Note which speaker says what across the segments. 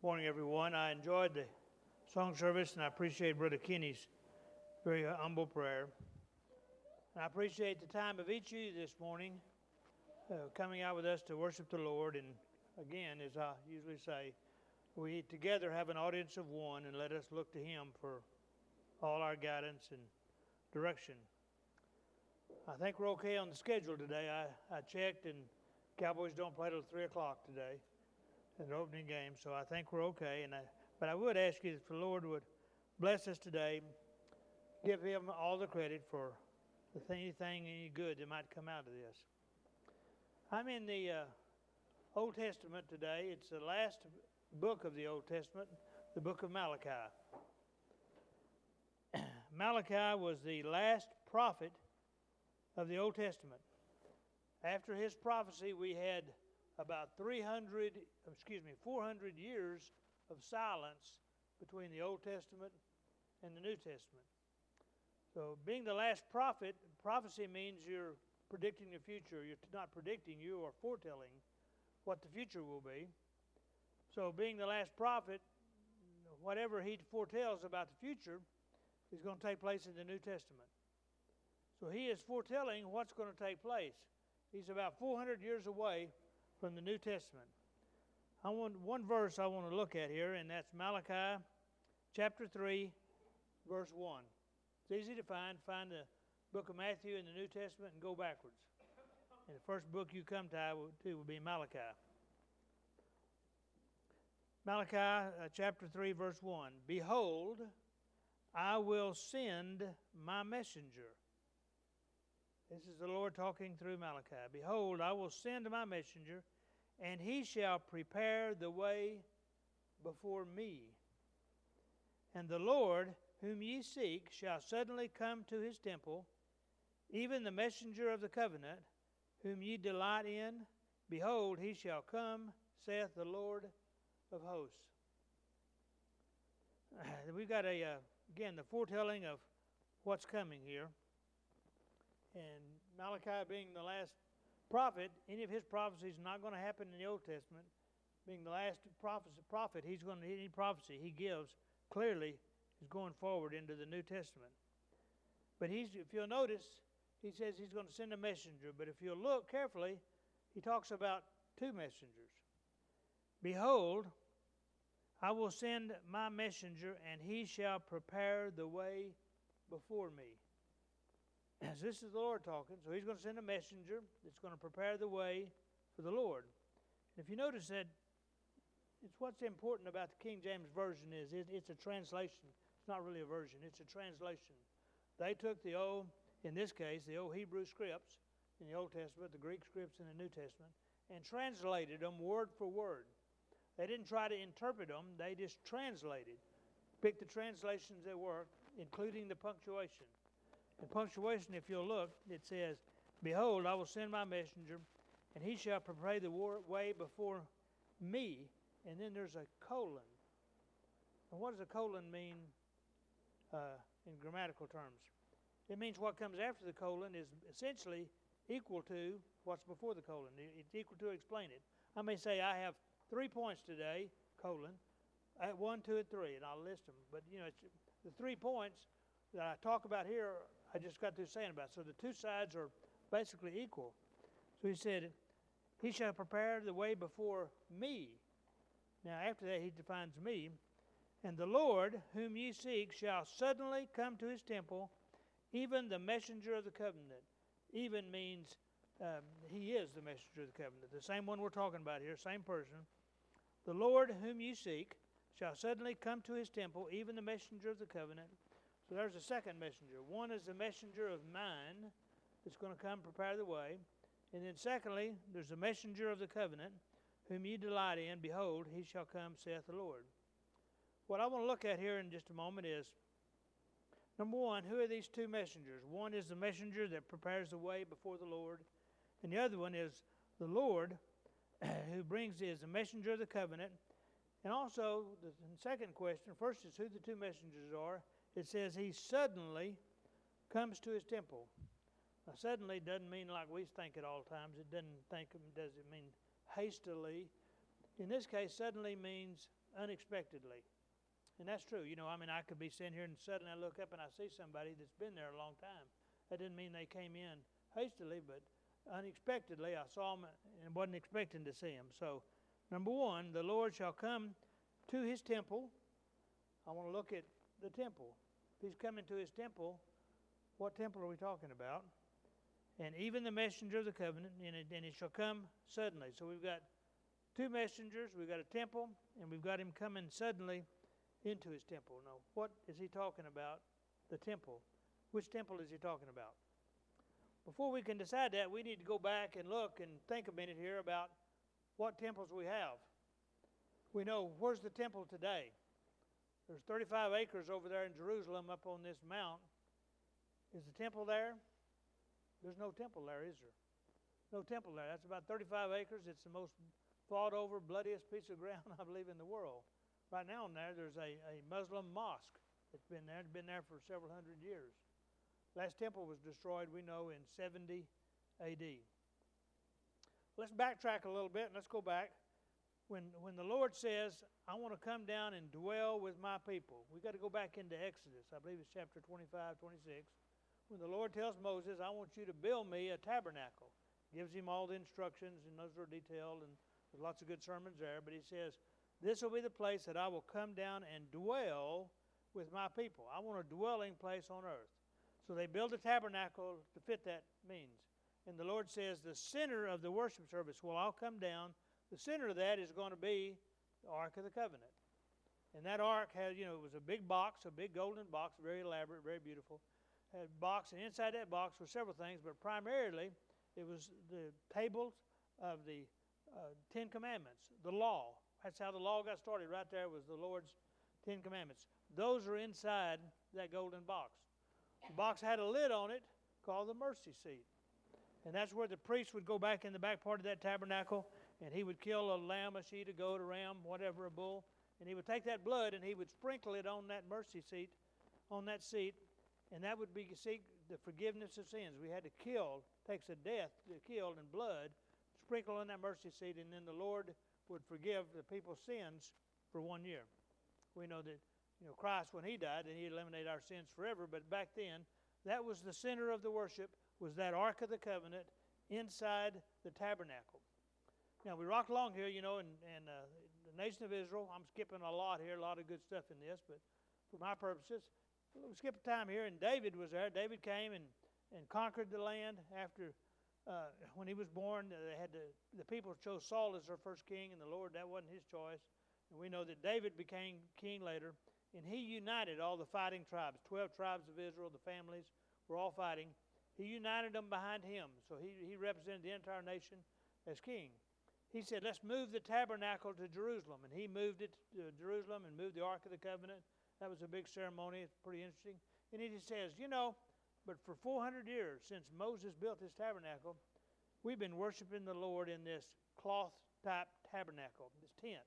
Speaker 1: Morning, everyone. I enjoyed the song service, and I appreciate Brother Kenny's very humble prayer. And I appreciate the time of each of you this morning coming out with us to worship the Lord. And again, as I usually say, we together have an audience of one, and let us look to Him for all our guidance and direction. I think we're okay on the schedule today. I checked, and Cowboys don't play till 3 o'clock today in the opening game, so I think we're okay. But I would ask you if the Lord would bless us today, give Him all the credit for anything any good that might come out of this. I'm in the Old Testament today. It's the last book of the Old Testament, the book of Malachi. Malachi was the last prophet of the Old Testament. After his prophecy, we had about 400 years of silence between the Old Testament and the New Testament. So being the last prophet, prophecy means you're predicting the future. You're not predicting, you are foretelling what the future will be. So being the last prophet, whatever he foretells about the future is going to take place in the New Testament. So he is foretelling what's going to take place. He's about 400 years away from the New Testament. One verse I want to look at here, and that's Malachi chapter 3, verse 1. It's easy to find. Find the book of Matthew in the New Testament and go backwards. And the first book you come to will be Malachi. Malachi chapter 3, verse 1. Behold, I will send my messenger. This is the Lord talking through Malachi. Behold, I will send my messenger, and he shall prepare the way before me. And the Lord, whom ye seek, shall suddenly come to his temple, even the messenger of the covenant, whom ye delight in. Behold, he shall come, saith the Lord of hosts. We've got again, the foretelling of what's coming here. And Malachi being the last prophet, any of his prophecies are not going to happen in the Old Testament. Being the last prophet, any prophecy he gives clearly is going forward into the New Testament. But if you'll notice, he says he's going to send a messenger. But if you'll look carefully, he talks about two messengers. Behold, I will send my messenger, and he shall prepare the way before me. As this is the Lord talking, so he's going to send a messenger that's going to prepare the way for the Lord. And if you notice that, it's what's important about the King James Version is it's a translation. It's not really a version, it's a translation. They took in this case, the old Hebrew scripts in the Old Testament, the Greek scripts in the New Testament, and translated them word for word. They didn't try to interpret them, they just translated. Picked the translations that worked, including the punctuation. The punctuation, if you'll look, it says, Behold, I will send my messenger, and he shall prepare the way before me. And then there's a colon. And what does a colon mean in grammatical terms? It means what comes after the colon is essentially equal to what's before the colon. It's equal to explain it. I may say I have 3 points today, colon, at 1, 2, and 3, and I'll list them. But, it's the 3 points that I talk about here, I just got through saying about. So the two sides are basically equal. So he said, he shall prepare the way before me. Now after that he defines me. And the Lord whom ye seek shall suddenly come to his temple, even the messenger of the covenant. Even means he is the messenger of the covenant. The same one we're talking about here, same person. The Lord whom ye seek shall suddenly come to his temple, even the messenger of the covenant. So there's a second messenger. One is the messenger of mine that's going to come prepare the way. And then secondly, there's the messenger of the covenant, whom ye delight in. Behold, he shall come, saith the Lord. What I want to look at here in just a moment is, number one, who are these two messengers? One is the messenger that prepares the way before the Lord. And the other one is the Lord who is the messenger of the covenant. And also, the second question, first is who the two messengers are. It says he suddenly comes to his temple. Now, suddenly doesn't mean like we think it all times. It does it mean hastily. In this case, suddenly means unexpectedly. And that's true. I could be sitting here and suddenly I look up and I see somebody that's been there a long time. That didn't mean they came in hastily, but unexpectedly I saw them and wasn't expecting to see them. So, number one, the Lord shall come to his temple. I want to look at the temple. If he's coming to his temple, what temple are we talking about? And even the messenger of the covenant, and it shall come suddenly. So we've got two messengers, we've got a temple, and we've got him coming suddenly into his temple. Now, what is he talking about? The temple. Which temple is he talking about? Before we can decide that, we need to go back and look and think a minute here about what temples we have. We know, where's the temple today? There's 35 acres over there in Jerusalem up on this mount. Is the temple there? There's no temple there, is there? No temple there. That's about 35 acres. It's the most fought-over, bloodiest piece of ground, I believe, in the world. Right now in there's a Muslim mosque that's been there. It's been there for several hundred years. Last temple was destroyed, we know, in 70 A.D. Let's backtrack a little bit and let's go back. When the Lord says, I want to come down and dwell with my people, we've got to go back into Exodus. I believe it's chapter 25, 26. When the Lord tells Moses, I want you to build me a tabernacle. Gives him all the instructions, and those are detailed, and there's lots of good sermons there. But he says, this will be the place that I will come down and dwell with my people. I want a dwelling place on earth. So they build a tabernacle to fit that means. And the Lord says, the center of the worship service, well, I'll come down. The center of that is going to be the Ark of the Covenant. And that ark had, it was a big box, a big golden box, very elaborate, very beautiful. Had a box, and inside that box were several things, but primarily it was the tables of the Ten Commandments, the law. That's how the law got started. Right there was the Lord's Ten Commandments. Those are inside that golden box. The box had a lid on it called the mercy seat. And that's where the priest would go back in the back part of that tabernacle, and he would kill a lamb, a sheep, a goat, a ram, whatever, a bull, and he would take that blood and he would sprinkle it on that mercy seat, on that seat, and that would be seek the forgiveness of sins. We had to kill, takes a death to kill and blood, sprinkle on that mercy seat, and then the Lord would forgive the people's sins for 1 year. We know that Christ, when he died, and he eliminated our sins forever, but back then, that was the center of the worship, was that Ark of the Covenant inside the tabernacle. Now, we rock along here, and the nation of Israel, I'm skipping a lot here, a lot of good stuff in this, but for my purposes, we'll skip a time here, and David was there. David came and conquered the land after, when he was born, the people chose Saul as their first king, and the Lord, that wasn't his choice. And we know that David became king later, and he united all the fighting tribes, 12 tribes of Israel, the families were all fighting. He united them behind him, so he represented the entire nation as king. He said, let's move the tabernacle to Jerusalem, and he moved it to Jerusalem and moved the Ark of the Covenant. That was a big ceremony. It's pretty interesting. And he says, but for 400 years since Moses built this tabernacle, we've been worshiping the Lord in this cloth-type tabernacle, this tent.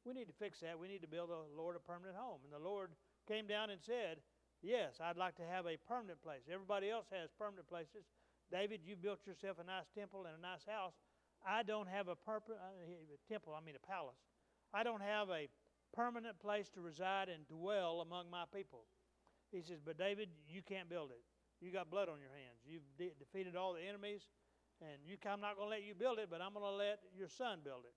Speaker 1: We need to fix that. We need to build the Lord a permanent home. And the Lord came down and said, yes, I'd like to have a permanent place. Everybody else has permanent places. David, you built yourself a nice temple and a nice house. I don't have a palace. I don't have a permanent place to reside and dwell among my people. He says, but David, you can't build it. You got blood on your hands. You've defeated all the enemies, and I'm not going to let you build it, but I'm going to let your son build it.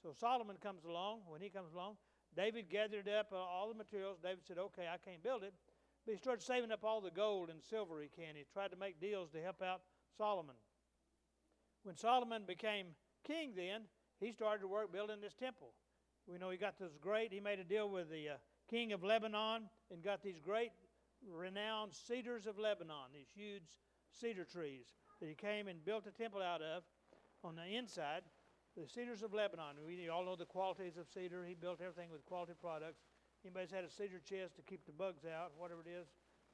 Speaker 1: So Solomon comes along. When he comes along, David gathered up all the materials. David said, okay, I can't build it. But he started saving up all the gold and silver he can. He tried to make deals to help out Solomon. When Solomon became king then, he started to work building this temple. We know he made a deal with the king of Lebanon and got these great renowned cedars of Lebanon, these huge cedar trees that he came and built a temple out of on the inside, the cedars of Lebanon. We all know the qualities of cedar. He built everything with quality products. Anybody's had a cedar chest to keep the bugs out, whatever it is,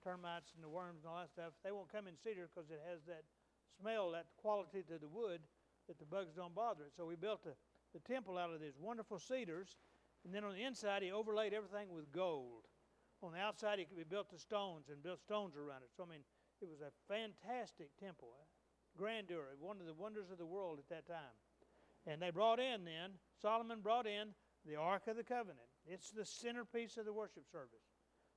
Speaker 1: termites and the worms and all that stuff, they won't come in cedar because it has that smell, that quality to the wood that the bugs don't bother it. So we built the temple out of these wonderful cedars, and then on the inside he overlaid everything with gold. On the outside he built the stones and built stones around it. So it was a fantastic temple, grandeur, one of the wonders of the world at that time. And Solomon brought in the Ark of the Covenant. It's the centerpiece of the worship service.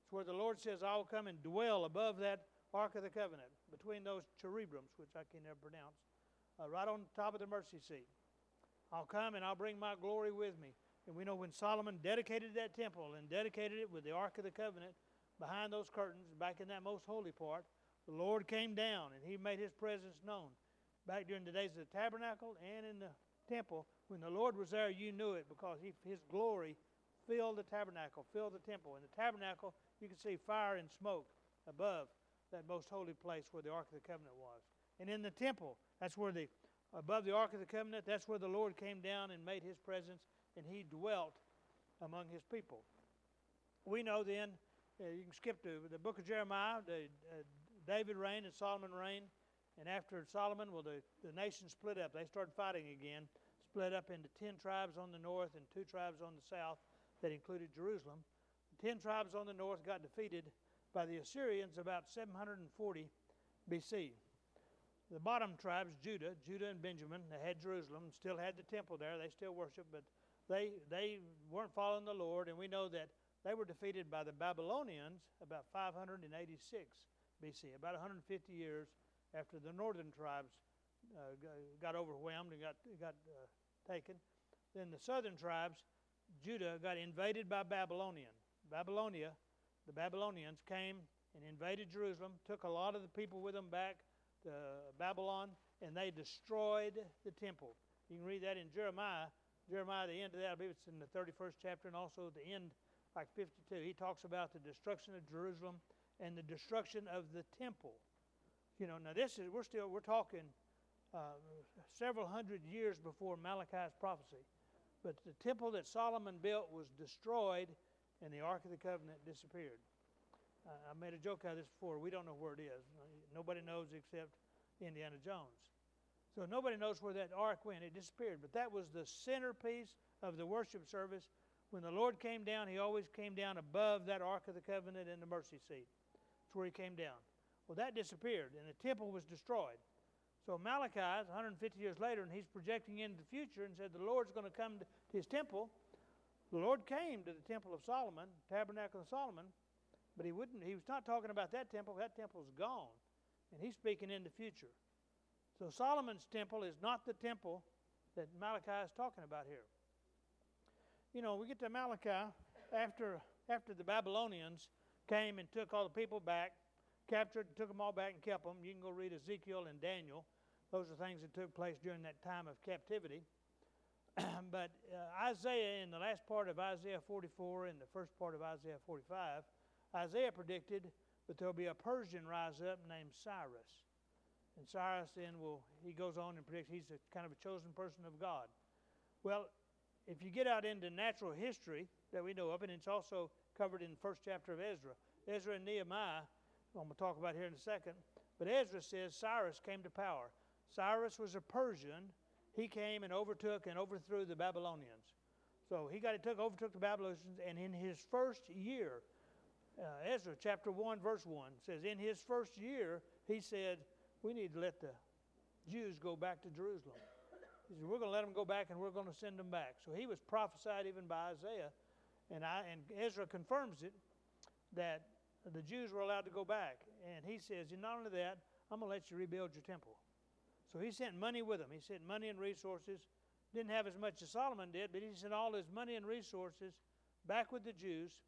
Speaker 1: It's where the Lord says, I will come and dwell above that Ark of the Covenant, between those cherubims, which I can never pronounce, right on top of the mercy seat. I'll come and I'll bring my glory with me. And we know when Solomon dedicated that temple and dedicated it with the Ark of the Covenant behind those curtains, back in that most holy part, the Lord came down and He made His presence known. Back during the days of the tabernacle and in the temple, when the Lord was there, you knew it because His glory filled the tabernacle, filled the temple. In the tabernacle, you could see fire and smoke above that most holy place where the Ark of the Covenant was. And in the temple, that's where above the Ark of the Covenant, that's where the Lord came down and made His presence, and He dwelt among His people. We know then, you can skip to the book of Jeremiah, David reigned and Solomon reigned, and after Solomon, the nation split up. They started fighting again, split up into 10 tribes on the north and 2 tribes on the south that included Jerusalem. The 10 tribes on the north got defeated by the Assyrians about 740 BC. The bottom tribes, Judah and Benjamin, they had Jerusalem, still had the temple there. They still worshiped, but they weren't following the Lord, and we know that they were defeated by the Babylonians about 586 BC, about 150 years after the northern tribes got overwhelmed and got taken. Then the southern tribes, Judah, got invaded by Babylonia. The Babylonians came and invaded Jerusalem, took a lot of the people with them back to Babylon, and they destroyed the temple. You can read that in Jeremiah. Jeremiah, the end of that, I believe it's in the 31st chapter, and also the end, like 52. He talks about the destruction of Jerusalem and the destruction of the temple. You know, now we're talking several hundred years before Malachi's prophecy. But the temple that Solomon built was destroyed, and the Ark of the Covenant disappeared. I made a joke out of this before. We don't know where it is. Nobody knows except Indiana Jones. So nobody knows where that ark went. It disappeared. But that was the centerpiece of the worship service. When the Lord came down, He always came down above that Ark of the Covenant and the mercy seat. That's where He came down. Well, that disappeared, and the temple was destroyed. So Malachi is 150 years later, and he's projecting into the future and said the Lord's going to come to His temple. The Lord came to the temple of Solomon, tabernacle of Solomon, but He was not talking about that temple. That temple's gone, and He's speaking in the future. So Solomon's temple is not the temple that Malachi is talking about here. You know, we get to Malachi after the Babylonians came and took all the people back, captured, took them all back and kept them. You can go read Ezekiel and Daniel. Those are things that took place during that time of captivity. But Isaiah, in the last part of Isaiah 44 and the first part of Isaiah 45, Isaiah predicted that there will be a Persian rise up named Cyrus. And Cyrus then he goes on and predicts he's a kind of a chosen person of God. Well, if you get out into natural history that we know of, and it's also covered in the first chapter of Ezra and Nehemiah, I'm going to talk about here in a second, but Ezra says Cyrus came to power. Cyrus was a Persian. He came and overtook and overthrew the Babylonians. So he overtook the Babylonians, and in his first year, Ezra chapter 1, verse 1 says, in his first year, he said, we need to let the Jews go back to Jerusalem. He said, we're going to let them go back, and we're going to send them back. So he was prophesied even by Isaiah, and Ezra confirms it, that the Jews were allowed to go back. And he says, and not only that, I'm going to let you rebuild your temple. So he sent money with him. He sent money and resources. Didn't have as much as Solomon did, but he sent all his money and resources back with the Jews,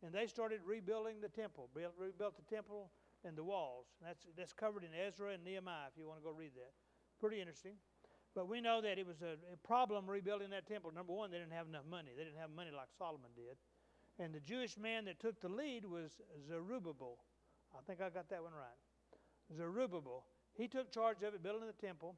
Speaker 1: and they started rebuilding the temple, rebuilt the temple and the walls. That's covered in Ezra and Nehemiah if you want to go read that. Pretty interesting. But we know that it was a problem rebuilding that temple. Number one, they didn't have enough money. They didn't have money like Solomon did. And the Jewish man that took the lead was Zerubbabel. I think I got that one right. Zerubbabel. He took charge of it, building the temple,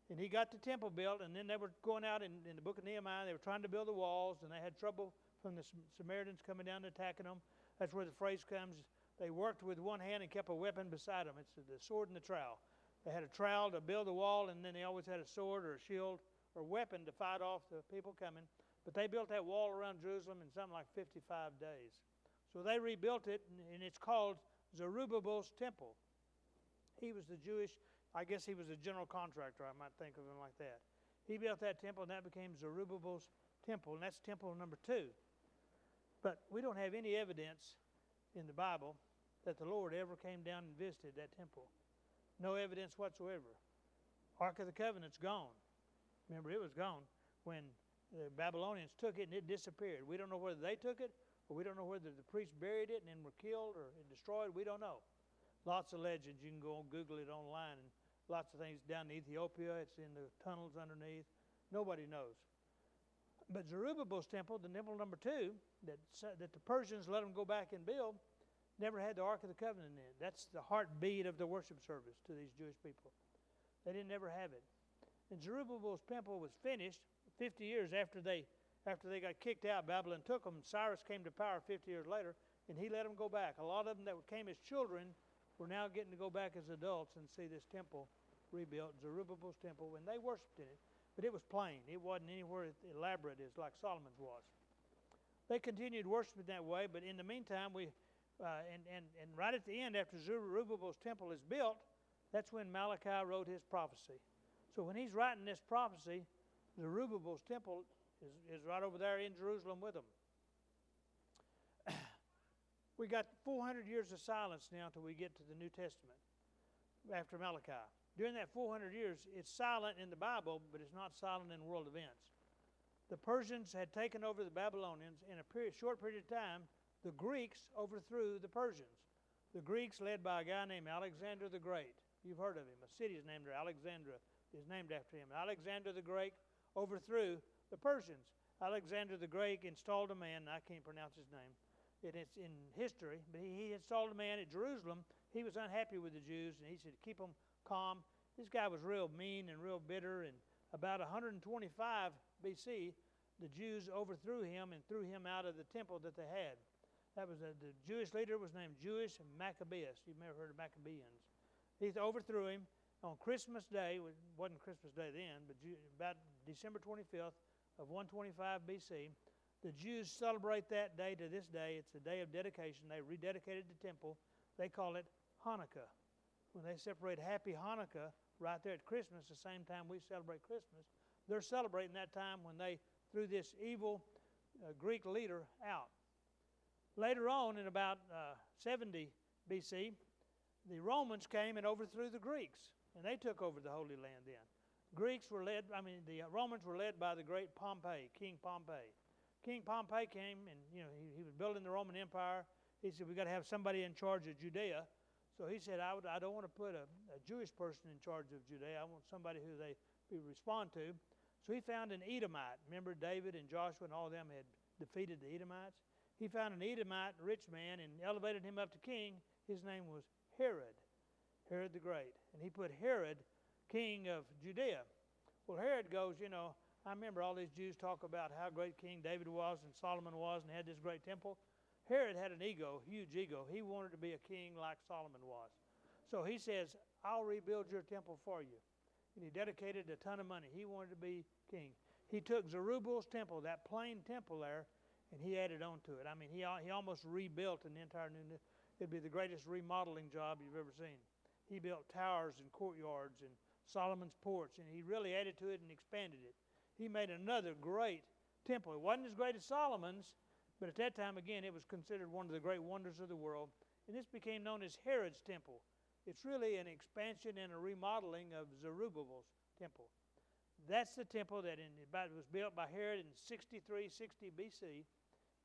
Speaker 1: and he got the temple built, and then they were going out in the book of Nehemiah. They were trying to build the walls, and they had trouble from the Samaritans coming down and attacking them. That's where the phrase comes, they worked with one hand and kept a weapon beside them. It's the sword and the trowel. They had a trowel to build the wall, and then they always had a sword or a shield or weapon to fight off the people coming. But they built that wall around Jerusalem in something like 55 days. So they rebuilt it, and it's called Zerubbabel's temple. He was the Jewish, I guess he was a general contractor, I might think of him like that. He built that temple, and that became Zerubbabel's temple, and that's temple number 2. But we don't have any evidence in the Bible that the Lord ever came down and visited that temple. No evidence whatsoever. Ark of the Covenant's gone. Remember, it was gone when the Babylonians took it and it disappeared. We don't know whether they took it, or we don't know whether the priests buried it and then were killed or destroyed. We don't know. Lots of legends. You can go and Google it online, and lots of things down in Ethiopia. It's in the tunnels underneath. Nobody knows. But Zerubbabel's temple, the temple number 2, that the Persians let them go back and build, never had the Ark of the Covenant in it. That's the heartbeat of the worship service to these Jewish people. They didn't ever have it. And Zerubbabel's temple was finished 50 years after they got kicked out. Babylon took them. Cyrus came to power 50 years later, and he let them go back. A lot of them that came as children were now getting to go back as adults and see this temple rebuilt, Zerubbabel's temple, when they worshiped in it. But it was plain. It wasn't anywhere elaborate as like Solomon's was. They continued worshiping that way, but in the meantime, and right at the end, after Zerubbabel's temple is built, that's when Malachi wrote his prophecy. So when he's writing this prophecy, Zerubbabel's temple is right over there in Jerusalem with them. We got 400 years of silence now until we get to the New Testament after Malachi. During that 400 years, it's silent in the Bible, but it's not silent in world events. The Persians had taken over the Babylonians. In a short period of time, the Greeks overthrew the Persians. The Greeks, led by a guy named Alexander the Great. You've heard of him. A city is named Alexandria is named after him. Alexander the Great overthrew the Persians. Alexander the Great installed a man, I can't pronounce his name, it's in history, but he installed a man at Jerusalem. He was unhappy with the Jews, and he said, keep them calm. This guy was real mean and real bitter, and about 125 BC, the Jews overthrew him and threw him out of the temple that they had. That was the Jewish leader was named Jewish Maccabeus. You may have heard of Maccabeans. He overthrew him on Christmas Day. It wasn't Christmas Day then, but about December 25th of 125 BC. The Jews celebrate that day to this day. It's a day of dedication. They rededicated the temple. They call it Hanukkah. When they separate Happy Hanukkah right there at Christmas, the same time we celebrate Christmas, they're celebrating that time when they threw this evil Greek leader out. Later on, in about 70 BC, the Romans came and overthrew the Greeks, and they took over the Holy Land then. The Romans were led by the great Pompey, King Pompey. King Pompey came, and he was building the Roman Empire. He said, we got to have somebody in charge of Judea. So he said, I don't want to put a Jewish person in charge of Judea. I want somebody who they respond to. So he found an Edomite. Remember, David and Joshua and all of them had defeated the Edomites? He found an Edomite, rich man, and elevated him up to king. His name was Herod the Great. And he put Herod king of Judea. Well, Herod goes, I remember all these Jews talk about how great King David was and Solomon was and had this great temple. Herod had an ego, huge ego. He wanted to be a king like Solomon was. So he says, I'll rebuild your temple for you. And he dedicated a ton of money. He wanted to be king. He took Zerubbabel's temple, that plain temple there, and he added on to it. I mean, he almost rebuilt an entire new, it'd be the greatest remodeling job you've ever seen. He built towers and courtyards and Solomon's porch, and he really added to it and expanded it. He made another great temple. It wasn't as great as Solomon's, but at that time, again, it was considered one of the great wonders of the world. And this became known as Herod's temple. It's really an expansion and a remodeling of Zerubbabel's temple. That's the temple that was built by Herod in 63, 60 BC,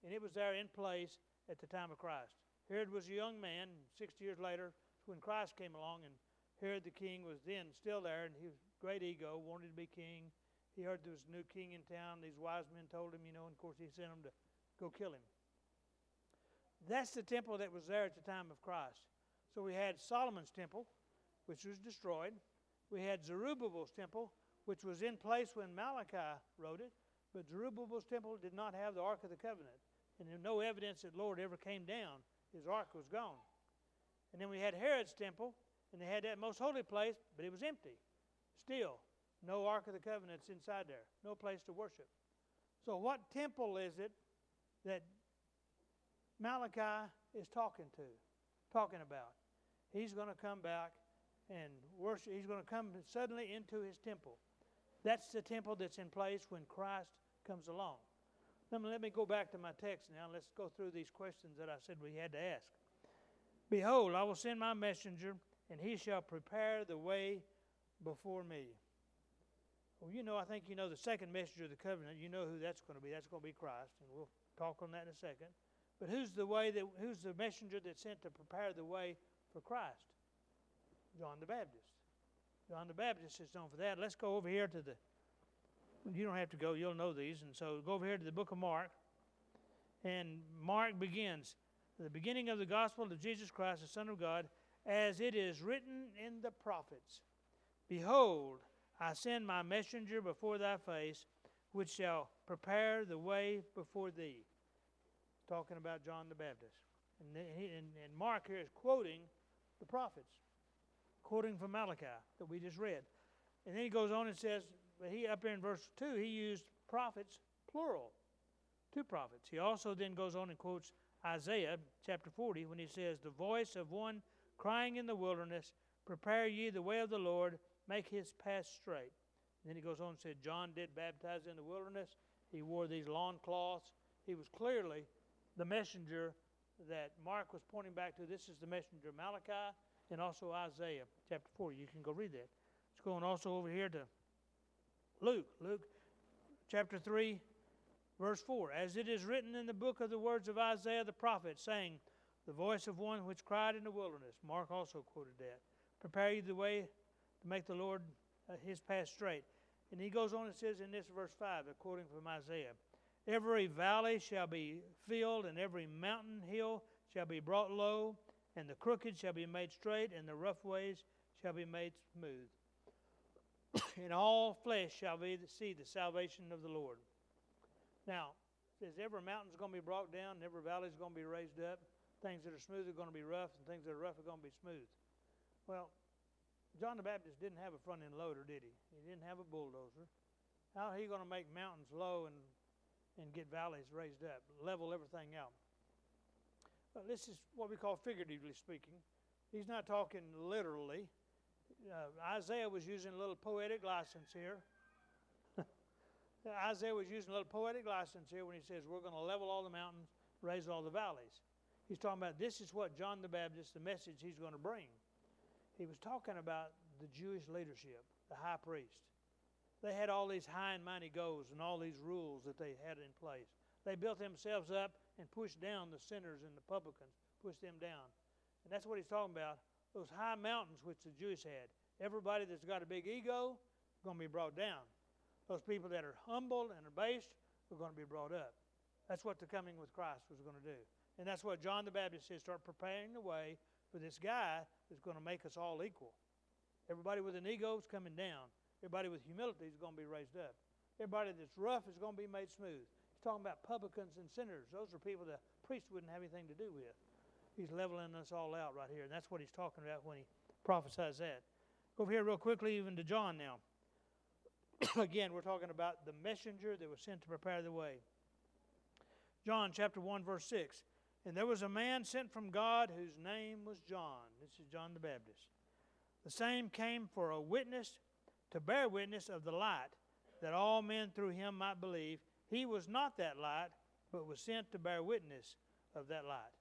Speaker 1: and it was there in place at the time of Christ. Herod was a young man, and 60 years later, when Christ came along, and Herod the king was then still there, and he was great ego, wanted to be king. He heard there was a new king in town. These wise men told him, and of course he sent them to go kill him. That's the temple that was there at the time of Christ. So we had Solomon's temple, which was destroyed. We had Zerubbabel's temple, which was in place when Malachi wrote it, but Zerubbabel's temple did not have the Ark of the Covenant. And there's no evidence that the Lord ever came down. His Ark was gone. And then we had Herod's temple, and they had that most holy place, but it was empty. Still, no Ark of the Covenant's inside there. No place to worship. So what temple is it that Malachi is talking about? He's going to come back and worship. He's going to come suddenly into his temple. That's the temple that's in place when Christ comes along. Let me go back to my text now. Let's go through these questions that I said we had to ask. Behold, I will send my messenger, and he shall prepare the way before me. Well, I think you know the second messenger of the covenant. You know who that's going to be. That's going to be Christ, and we'll talk on that in a second. But who's the messenger that's sent to prepare the way for Christ? John the Baptist. John the Baptist is known for that. Let's go over here to you don't have to go, you'll know these. And so go over here to the book of Mark. And Mark begins, the beginning of the gospel of Jesus Christ, the Son of God, as it is written in the prophets. Behold, I send my messenger before thy face, which shall prepare the way before thee. Talking about John the Baptist. And Mark here is quoting the prophets, quoting from Malachi that we just read. And then he goes on and says, up here in verse 2, he used prophets, plural, 2 prophets. He also then goes on and quotes Isaiah chapter 40 when he says, the voice of one crying in the wilderness, prepare ye the way of the Lord, make his path straight. And then he goes on and said, John did baptize in the wilderness. He wore these lawn cloths. He was clearly the messenger that Mark was pointing back to. This is the messenger of Malachi and also Isaiah chapter 40. You can go read that. Let's go on also over here to Luke chapter 3, verse 4. As it is written in the book of the words of Isaiah the prophet, saying, the voice of one which cried in the wilderness. Mark also quoted that. Prepare you the way to make the Lord his path straight. And he goes on and says in this verse 5, quoting from Isaiah, every valley shall be filled, and every mountain hill shall be brought low, and the crooked shall be made straight, and the rough ways shall be made smooth. And all flesh shall see the salvation of the Lord. Now, it says every mountain's going to be brought down, and every valley's going to be raised up. Things that are smooth are going to be rough, and things that are rough are going to be smooth. Well, John the Baptist didn't have a front-end loader, did he? He didn't have a bulldozer. How are he going to make mountains low and get valleys raised up, level everything out? Well, this is what we call figuratively speaking. He's not talking literally. Isaiah was using a little poetic license here. Isaiah was using a little poetic license here when he says we're going to level all the mountains, raise all the valleys. He's talking about this is what John the Baptist, the message he's going to bring. He was talking about the Jewish leadership, the high priest. They had all these high and mighty goals and all these rules that they had in place. They built themselves up and pushed down the sinners and the publicans, pushed them down. And that's what he's talking about. Those high mountains which the Jews had. Everybody that's got a big ego is going to be brought down. Those people that are humble and abased are going to be brought up. That's what the coming with Christ was going to do. And that's what John the Baptist said, start preparing the way for this guy that's going to make us all equal. Everybody with an ego is coming down. Everybody with humility is going to be raised up. Everybody that's rough is going to be made smooth. He's talking about publicans and sinners. Those are people that priests wouldn't have anything to do with. He's leveling us all out right here. And that's what he's talking about when he prophesies that. Go over here real quickly even to John now. Again, we're talking about the messenger that was sent to prepare the way. John chapter 1, verse 6. And there was a man sent from God whose name was John. This is John the Baptist. The same came for a witness, to bear witness of the light, that all men through him might believe. He was not that light, but was sent to bear witness of that light.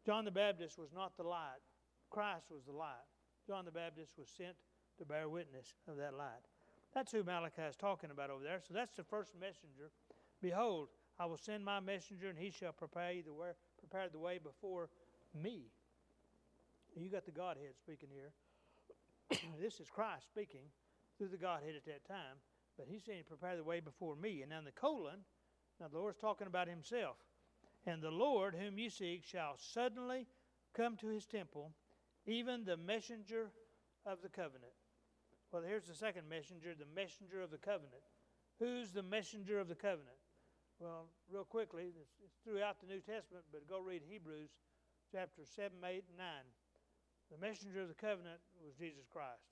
Speaker 1: John the Baptist was not the light. Christ was the light. John the Baptist was sent to bear witness of that light. That's who Malachi is talking about over there. So that's the first messenger. Behold, I will send my messenger, and he shall prepare the way before me. You got the Godhead speaking here. This is Christ speaking through the Godhead at that time. But he's saying, prepare the way before me. And now in the colon, now the Lord's talking about himself. And the Lord whom you seek shall suddenly come to his temple, even the messenger of the covenant. Well, here's the second messenger, the messenger of the covenant. Who's the messenger of the covenant? Well, real quickly, it's throughout the New Testament, but go read Hebrews chapter 7, 8, and 9. The messenger of the covenant was Jesus Christ.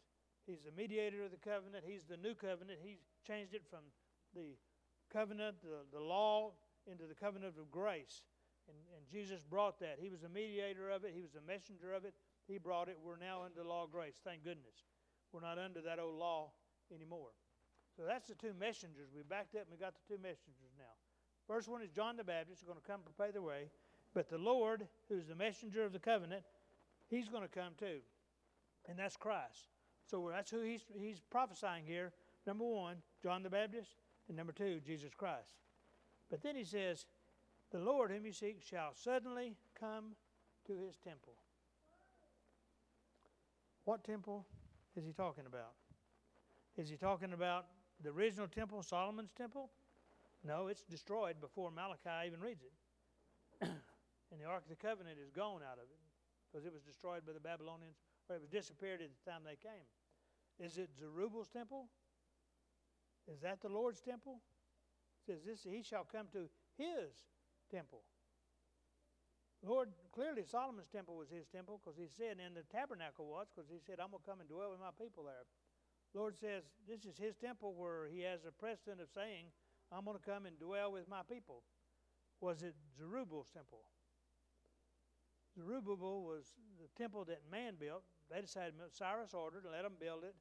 Speaker 1: He's the mediator of the covenant. He's the new covenant. He changed it from the covenant, the law, into the covenant of grace. And Jesus brought that. He was the mediator of it. He was the messenger of it. He brought it. We're now under the law of grace. Thank goodness. We're not under that old law anymore. So that's the two messengers. We backed up and we got the two messengers now. First one is John the Baptist, who's going to come prepare the way. But the Lord, who's the messenger of the covenant, he's going to come too. And that's Christ. So that's who he's prophesying here. Number one, John the Baptist. And number two, Jesus Christ. But then he says, the Lord whom you seek shall suddenly come to his temple. What temple is he talking about? Is he talking about the original temple, Solomon's temple? No, it's destroyed before Malachi even reads it. And the Ark of the Covenant is gone out of it because it was destroyed by the Babylonians, or it was disappeared at the time they came. Is it Zerubbabel's temple? Is that the Lord's temple? It says this, he shall come to his temple. Lord, clearly Solomon's temple was his temple because he said, and the tabernacle was, because he said, I'm going to come and dwell with my people there. Lord says, this is his temple where he has a precedent of saying, I'm going to come and dwell with my people. Was it Zerubbabel's temple? Zerubbabel was the temple that man built. They decided, Cyrus ordered, and let them build it.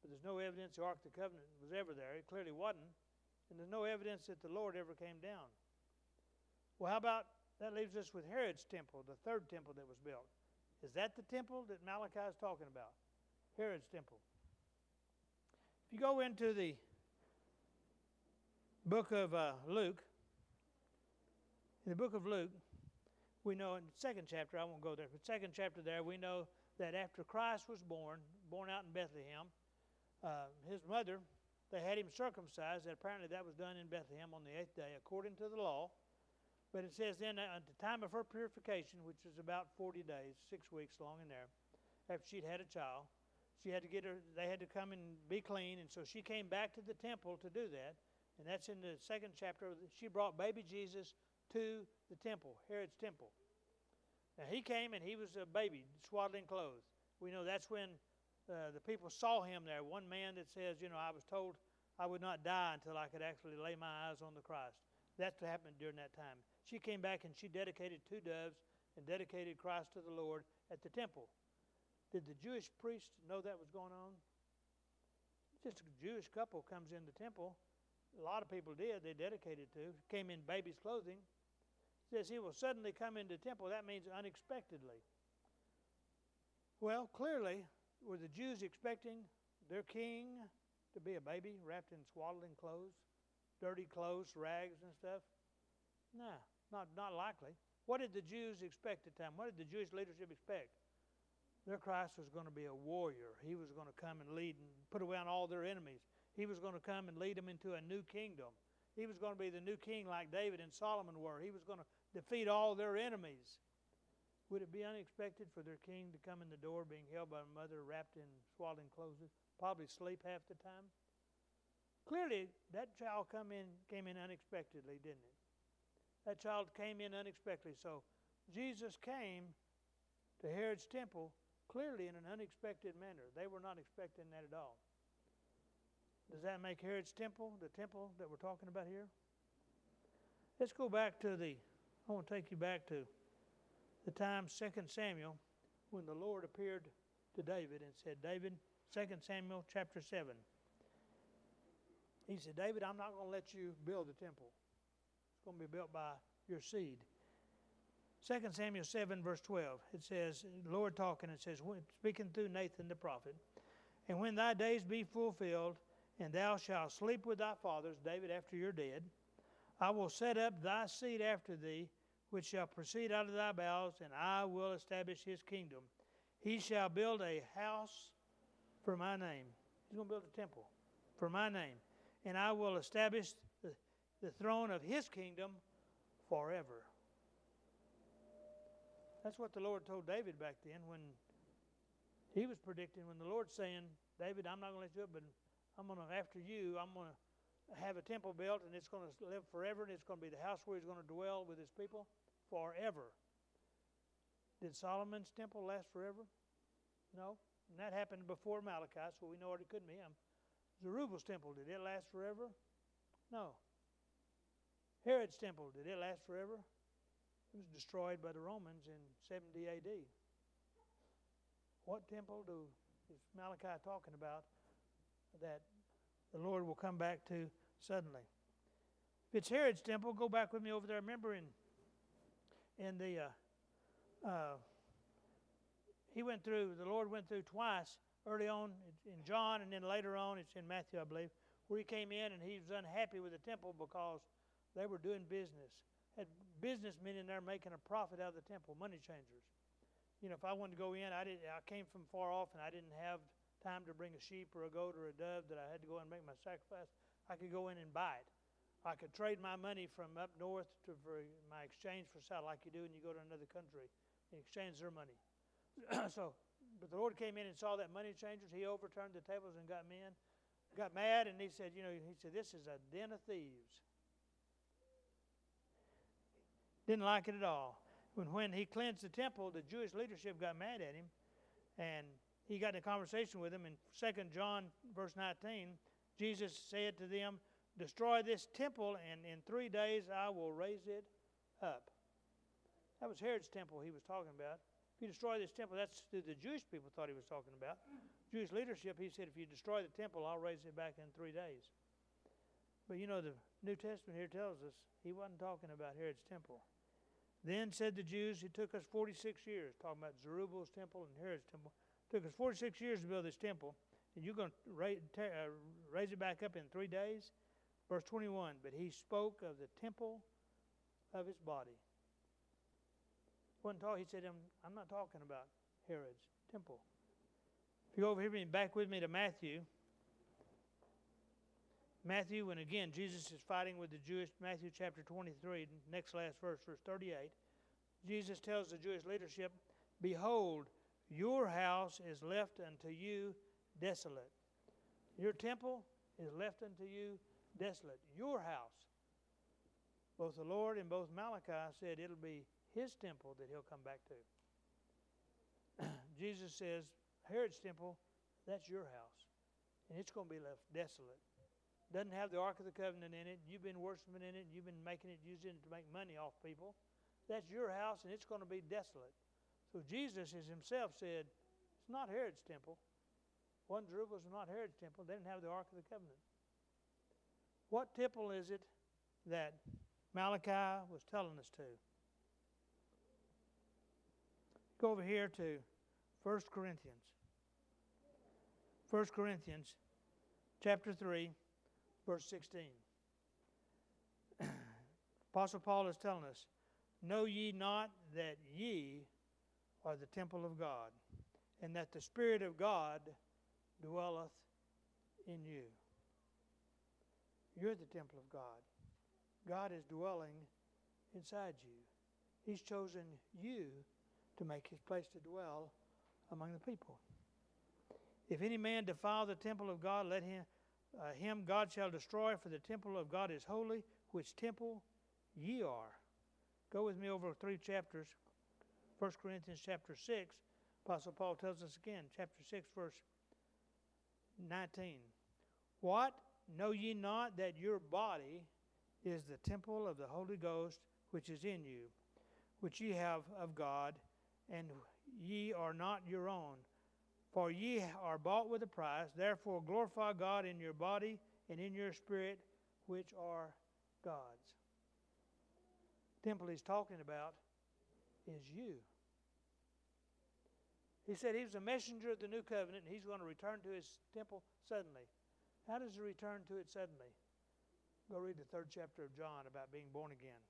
Speaker 1: But there's no evidence the Ark of the Covenant was ever there. It clearly wasn't. And there's no evidence that the Lord ever came down. Well, how about, that leaves us with Herod's temple, the third temple that was built. Is that the temple that Malachi is talking about? Herod's temple. If you go into the book of Luke, in the book of Luke, we know in the second chapter, I won't go there, but second chapter there, we know that after Christ was born out in Bethlehem, his mother, they had him circumcised. Apparently that was done in Bethlehem on the 8th day, according to the law. But it says then at the time of her purification, which was about 40 days, 6 weeks long in there, after she'd had a child, she had to they had to come and be clean, and so she came back to the temple to do that. And that's in the second chapter. She brought baby Jesus to the temple, Herod's temple. Now he came and he was a baby, swaddled in clothes. We know that's when the people saw him there. One man that says, I was told I would not die until I could actually lay my eyes on the Christ. That's what happened during that time. She came back and she dedicated 2 doves and dedicated Christ to the Lord at the temple. Did the Jewish priest know that was going on? Just a Jewish couple comes in the temple. A lot of people did. They dedicated to. Came in baby's clothing. It says he will suddenly come into the temple. That means unexpectedly. Well, clearly, were the Jews expecting their king to be a baby wrapped in swaddling clothes, dirty clothes, rags and stuff? No, not likely. What did the Jews expect at the time? What did the Jewish leadership expect? Their Christ was going to be a warrior. He was going to come and lead and put away all their enemies. He was going to come and lead them into a new kingdom. He was going to be the new king like David and Solomon were. He was going to defeat all their enemies. Would it be unexpected for their king to come in the door being held by a mother wrapped in swaddling clothes, probably sleep half the time? Clearly, that child came in unexpectedly, didn't it? That child came in unexpectedly. So Jesus came to Herod's temple clearly in an unexpected manner. They were not expecting that at all. Does that make Herod's temple the temple that we're talking about here? Let's go back to I want to take you back to the time 2 Samuel when the Lord appeared to David and said, David, 2 Samuel chapter 7. He said, David, I'm not going to let you build the temple. It's going to be built by your seed. 2 Samuel 7 verse 12, it says, the Lord talking, it says, speaking through Nathan the prophet, and when thy days be fulfilled, and thou shalt sleep with thy fathers, David, after you're dead, I will set up thy seed after thee, which shall proceed out of thy bowels, and I will establish his kingdom. He shall build a house for my name. He's going to build a temple for my name. And I will establish the throne of his kingdom forever. That's what the Lord told David back then when he was predicting, when the Lord's saying, David, I'm not going to let you do it, but I'm going to, after you, I'm going to have a temple built, and it's going to live forever, and it's going to be the house where he's going to dwell with his people forever. Did Solomon's temple last forever? No. And that happened before Malachi, so we know what it couldn't be. Zerubbabel's temple, did it last forever? No. Herod's temple, did it last forever? It was destroyed by the Romans in 70 AD. What temple is Malachi talking about that the Lord will come back to suddenly. If it's Herod's temple, go back with me over there. Remember the Lord went through twice, early on in John, and then later on, it's in Matthew, I believe, where he came in and he was unhappy with the temple because they were doing business. Had businessmen in there making a profit out of the temple, money changers. You know, if I wanted to go in, I came from far off and I didn't have time to bring a sheep or a goat or a dove that I had to go and make my sacrifice. I could go in and buy it. I could trade my money from up north for my exchange for south, like you do when you go to another country and exchange their money. But the Lord came in and saw that money changers. He overturned the tables and got mad, and he said, this is a den of thieves. Didn't like it at all. When he cleansed the temple, the Jewish leadership got mad at him, and he got in a conversation with them. In 2 John verse 19, Jesus said to them, destroy this temple, and in 3 days I will raise it up. That was Herod's temple he was talking about. If you destroy this temple, that's who the Jewish people thought he was talking about. Jewish leadership, he said, if you destroy the temple, I'll raise it back in 3 days. But the New Testament here tells us he wasn't talking about Herod's temple. Then said the Jews, it took us 46 years, talking about Zerubbabel's temple and Herod's temple. It took us 46 years to build this temple, and you're going to raise it back up in 3 days? Verse 21, but he spoke of the temple of his body. He said, I'm not talking about Herod's temple. If you go over here and back with me to Matthew, when again Jesus is fighting with the Jewish, Matthew chapter 23, next last verse, verse 38, Jesus tells the Jewish leadership, behold, your house is left unto you desolate. Your temple is left unto you desolate. Your house. Both the Lord and both Malachi said it'll be his temple that he'll come back to. Jesus says, Herod's temple, that's your house. And it's going to be left desolate. Doesn't have the Ark of the Covenant in it. You've been worshiping in it. You've been using it to make money off people. That's your house, and it's going to be desolate. So Jesus himself said, it's not Herod's temple. One Jerusalem is not Herod's temple. They didn't have the Ark of the Covenant. What temple is it that Malachi was telling us to? Go over here to 1 Corinthians. 1 Corinthians chapter 3, verse 16. Apostle Paul is telling us, know ye not that ye are the temple of God, and that the Spirit of God dwelleth in you. You're the temple of God. God is dwelling inside you. He's chosen you to make his place to dwell among the people. If any man defile the temple of God, let him God shall destroy, for the temple of God is holy, which temple ye are. Go with me over 3 chapters. 1 Corinthians chapter 6, Apostle Paul tells us again, chapter 6, verse 19. What? Know ye not that your body is the temple of the Holy Ghost, which is in you, which ye have of God, and ye are not your own? For ye are bought with a price. Therefore glorify God in your body and in your spirit, which are God's. The temple he's talking about is you. He said he was a messenger of the new covenant, and he's going to return to his temple suddenly. How does he return to it suddenly? Go read the 3rd chapter of John about being born again.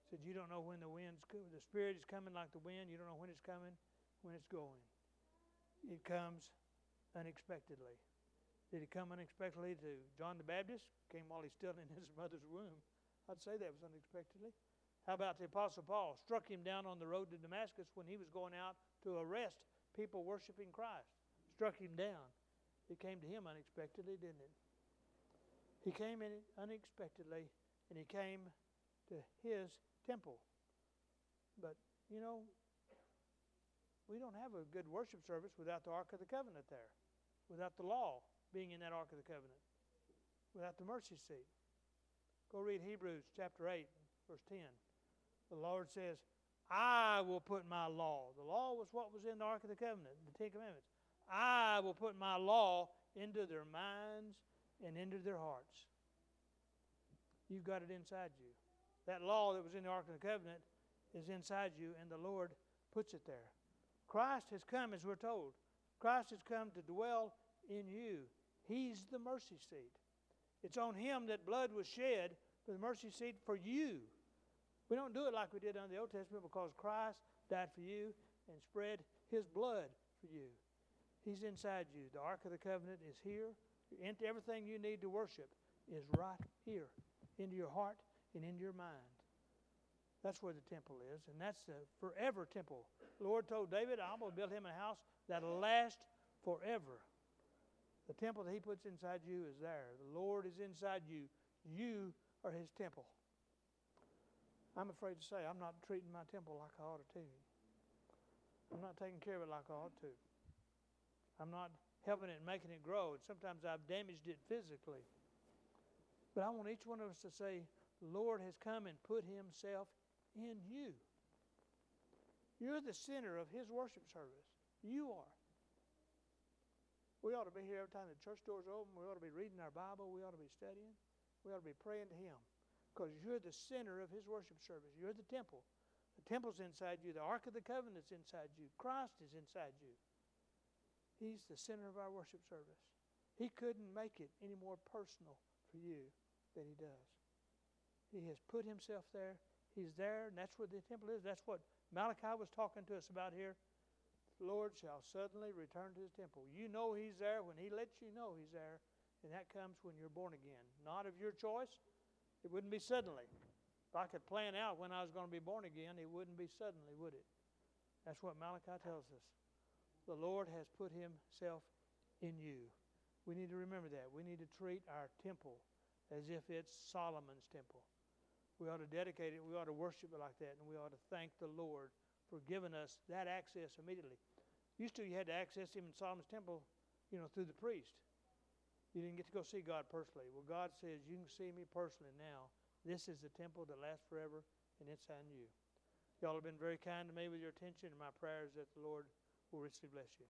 Speaker 1: He said you don't know when the Spirit is coming like the wind. You don't know when it's coming, when it's going. It comes unexpectedly. Did it come unexpectedly to John the Baptist? Came while he's still in his mother's womb. I'd say that was unexpectedly. How about the Apostle Paul? Struck him down on the road to Damascus when he was going out to arrest people worshiping Christ. Struck him down. It came to him unexpectedly, didn't it? He came in unexpectedly, and he came to his temple. But, we don't have a good worship service without the Ark of the Covenant there, without the law being in that Ark of the Covenant, without the mercy seat. Go read Hebrews chapter 8, verse 10. The Lord says, I will put my law. The law was what was in the Ark of the Covenant, the 10 Commandments. I will put my law into their minds and into their hearts. You've got it inside you. That law that was in the Ark of the Covenant is inside you, and the Lord puts it there. Christ has come, as we're told. Christ has come to dwell in you. He's the mercy seat. It's on Him that blood was shed for the mercy seat for you. We don't do it like we did under the Old Testament because Christ died for you and spread His blood for you. He's inside you. The Ark of the Covenant is here. Everything you need to worship is right here, into your heart and into your mind. That's where the temple is, and that's the forever temple. The Lord told David, I'm going to build him a house that'll last forever. The temple that He puts inside you is there. The Lord is inside you. You are His temple. I'm afraid to say I'm not treating my temple like I ought to. I'm not taking care of it like I ought to. I'm not helping it and making it grow. And sometimes I've damaged it physically. But I want each one of us to say, the Lord has come and put Himself in you. You're the center of His worship service. You are. We ought to be here every time the church doors are open. We ought to be reading our Bible. We ought to be studying. We ought to be praying to Him. Because you're the center of His worship service. You're the temple. The temple's inside you. The Ark of the Covenant's inside you. Christ is inside you. He's the center of our worship service. He couldn't make it any more personal for you than He does. He has put Himself there. He's there, and that's where the temple is. That's what Malachi was talking to us about here. The Lord shall suddenly return to His temple. You know He's there when He lets you know He's there, and that comes when you're born again. Not of your choice. It wouldn't be suddenly. If I could plan out when I was going to be born again, it wouldn't be suddenly, would it? That's what Malachi tells us. The Lord has put Himself in you. We need to remember that. We need to treat our temple as if it's Solomon's temple. We ought to dedicate it. We ought to worship it like that. And we ought to thank the Lord for giving us that access immediately. Used to, you had to access Him in Solomon's temple, through the priest. You didn't get to go see God personally. Well, God says, you can see me personally now. This is the temple that lasts forever, and it's on you. Y'all have been very kind to me with your attention, and my prayer is that the Lord will richly bless you.